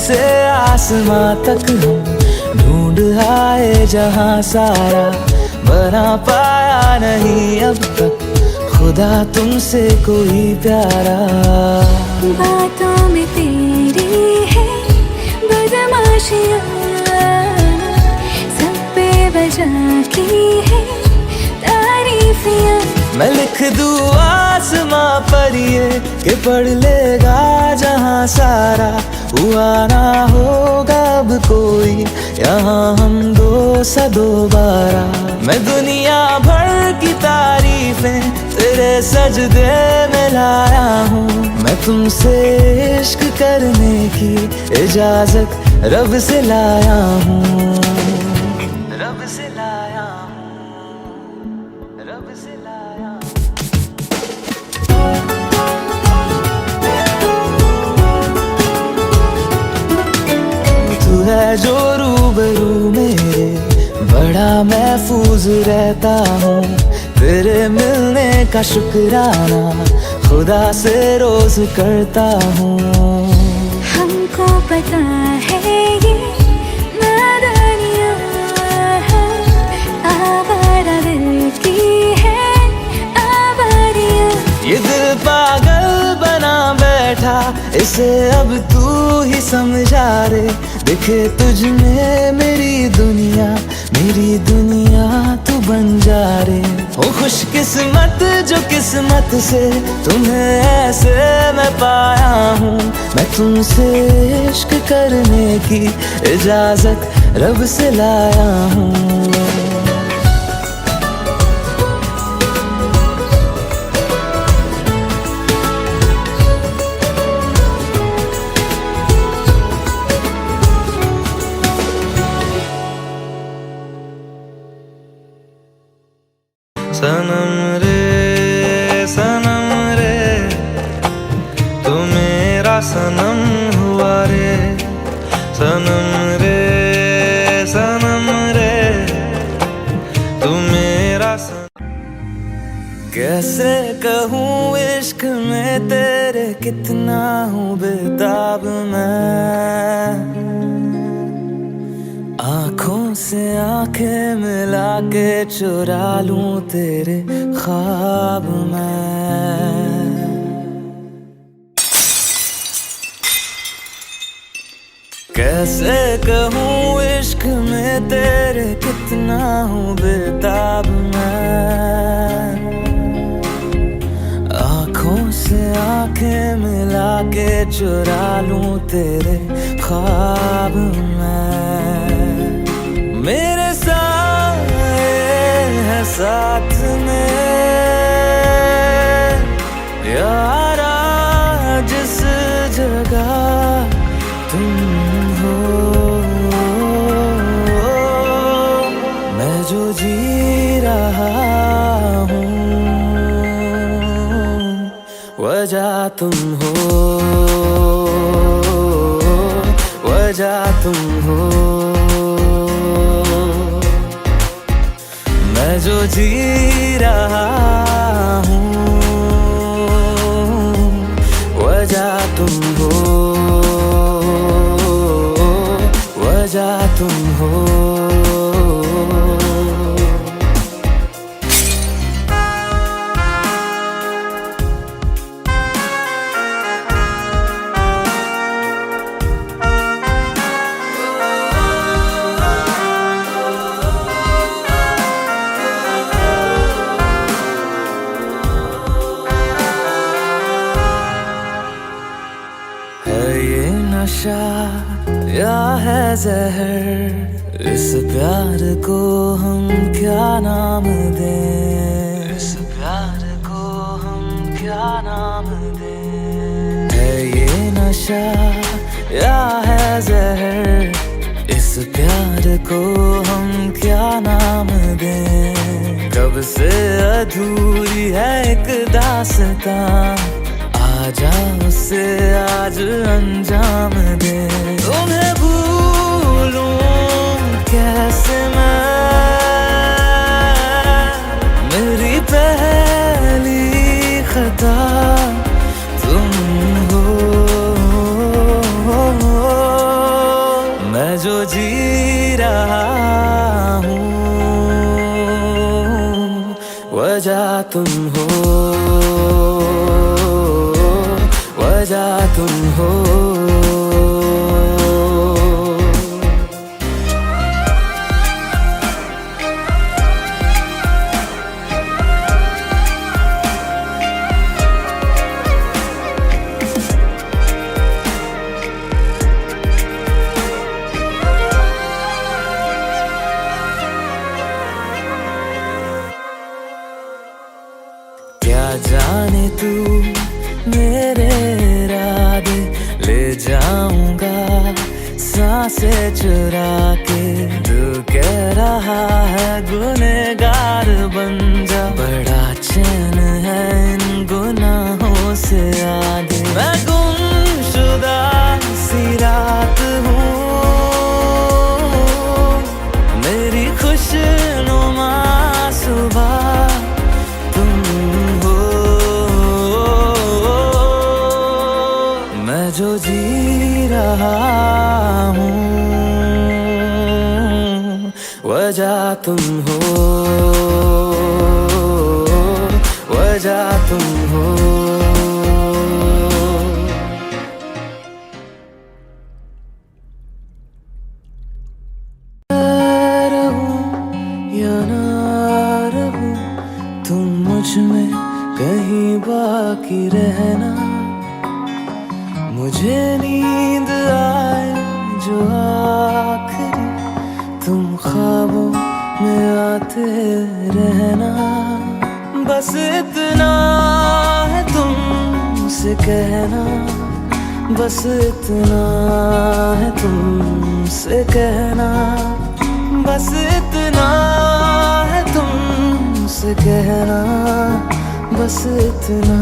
से आसमां तक हम ढूंढ आए जहां सारा, बना पाया नहीं अब तक खुदा तुमसे कोई प्यारा। बातों में तेरी है बदमाशियाँ, सब पे वजह की है तारीफियाँ। मैं लिख दूँ आसमां पर ये कि पढ़ लेगा जहां सारा, हुआ ना होगा अब कोई यहाँ हम दो सा दोबारा। मैं दुनिया भर की तारीफें तेरे सजदे में लाया हूँ। मैं तुमसे इश्क करने की इजाजत रब से लाया हूँ। रब से लाया हूँ, रब से लाया हूँ। तू है जो रूबरू मेरे, बड़ा महफूज रहता हूँ। तेरे मिलने का शुक्राना खुदा से रोज करता हूँ। हमको पता है ये नादानियाँ हैं, आवारा दिल की है आवारियाँ। ये दिल पागल बना बैठा, इसे अब तू ही समझा रे। दिखे तुझ में मेरी दुनिया तू बन जा रे। हो खुशकिस्मत जो किस्मत से तुम्हें ऐसे मैं पाया हूँ। मैं तुमसे इश्क करने की इजाजत रब से लाया हूँ। सनम रे तू मेरा सनम हुआ रे। सनम रे तू मेरा कैसे कहूँ इश्क में तेरे कितना हूँ बेताब मैं। आँखों से आंखें मिला के चुरा लूं तेरे ख्वाब में। कैसे कहूँ इश्क में तेरे कितना हूँ बेताब मैं। आँखों से आंखें मिला के चुरा लूं तेरे ख्वाब में। मेरे साए हैं साथ में यारा, जिस जगह तुम हो। मैं जो जी रहा हूँ वजह तुम हो, वजह तुम हो। मैं जो जी रहा हूँ वजह तुम हो, वजह तुम हो। नशा या या है जहर, इस प्यार को हम क्या नाम दें, इस प्यार को हम क्या नाम दें। है ये नशा या है जहर, इस प्यार को हम क्या नाम दें। कब से अधूरी है एक दास्तां, आजा उसे आज अंजाम दे। तुम्हें भूलूं कैसे मैं, मेरी पहली खता तुम हो। मैं जो जी रहा हूँ वजह तुम हो, वजह तुम हो। क्या जाने तू मेरे इरादे ले जाऊंगा सांसें चुरा के। तू कह रहा है गुनहगार बन जा, बड़ा चैन है इन गुनाहों से आगे। मैं गुमशुदा सी रात हूँ, मेरी खुशनुमा सुबह जो जी रहा हूँ वजह तुम हो, वजह तुम हो। रहूं या ना रहूं, तुम मुझ में कहीं बाकी रहना। मुझे नींद आए जो आखिरी, तुम ख्वाबों में आते रहना। बस इतना है तुमसे कहना, बस इतना है तुमसे कहना, बस इतना है तुमसे कहना, बस इतना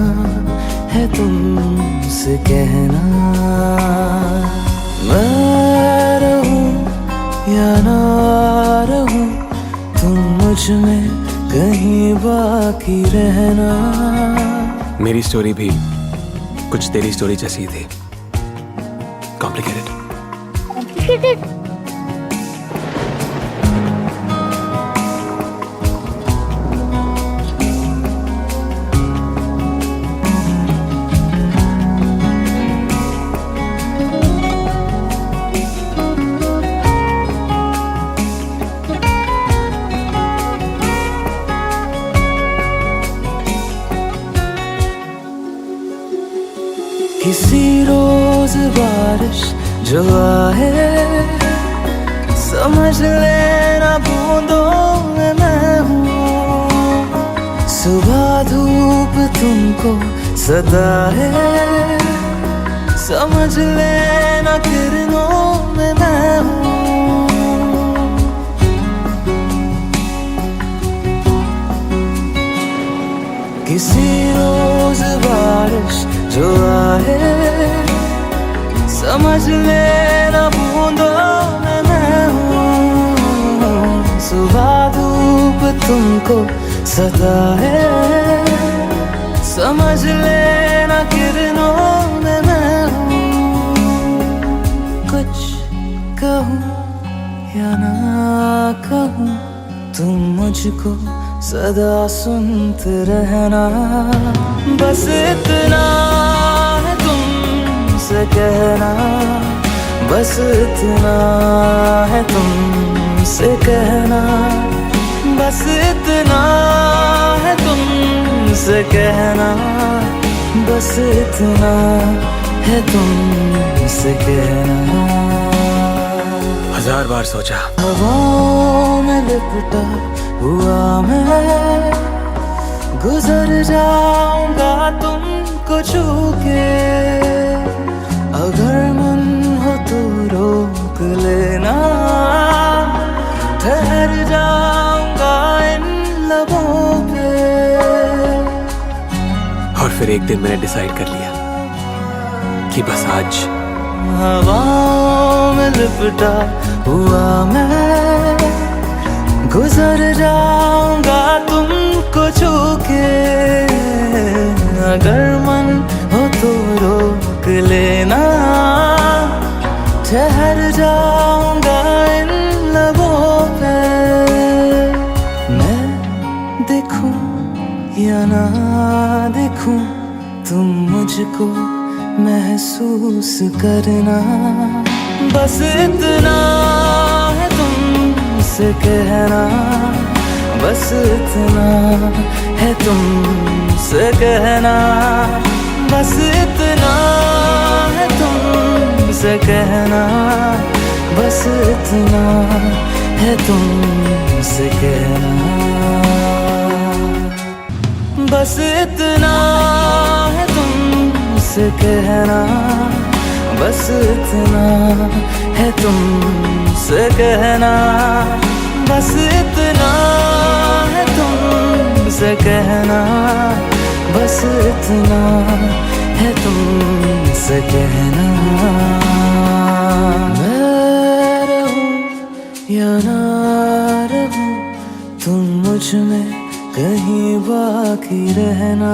है तुमसे कहना। मैं रहूं या ना रहूं, तुम मुझ में कहीं बाकी रहना। मेरी स्टोरी भी कुछ तेरी स्टोरी जैसी थी, कॉम्प्लिकेटेड। किसी रोज बारिश जो आए, समझ लेना बूंदों में मैं हूँ। सुबह धूप तुमको सदा है, समझ लेना किरणों में मैं हूँ। किसी रोज बारिश जो आए, समझ लेना बूंदों में मैं हूँ। सुबह धूप तुमको सदा है, समझ लेना किरणों में मैं हूँ। कुछ कहूँ या ना कहूँ, तुम मुझको सदा सुनते रहना। बस इतना है तुमसे कहना, बस इतना है तुमसे कहना, बस इतना है तुमसे कहना, बस इतना है तुमसे कहना। हजार बार सोचा, हवाओं में लिपटा हुआ मैं गुजर जाऊंगा तुमको छू के। अगर मन हो तो रोक लेना, ठहर जाऊंगा इन लबों पे। और फिर एक दिन मैंने डिसाइड कर लिया कि बस आज हवाओं में लिपटा हुआ मैं गुजर जाऊंगा तुमको छू के। अगर मन हो तो रोक लेना, ठहर जाऊंगा इन लबों पे। मैं देखूं या ना देखूं, तुम मुझको महसूस करना। बस इतना है तुमसे कहना, बस इतना है तुमसे कहना, बस इतना है तुमसे कहना, बस इतना है तुमसे कहना, बस इतना है तुमसे कहना, बस इतना है तुमसे कहना, बस इतना है तुमसे कहना, बस इतना है तुमसे कहना। मैं रहूं या ना रहूं, तुम मुझ में कहीं बाकी रहना।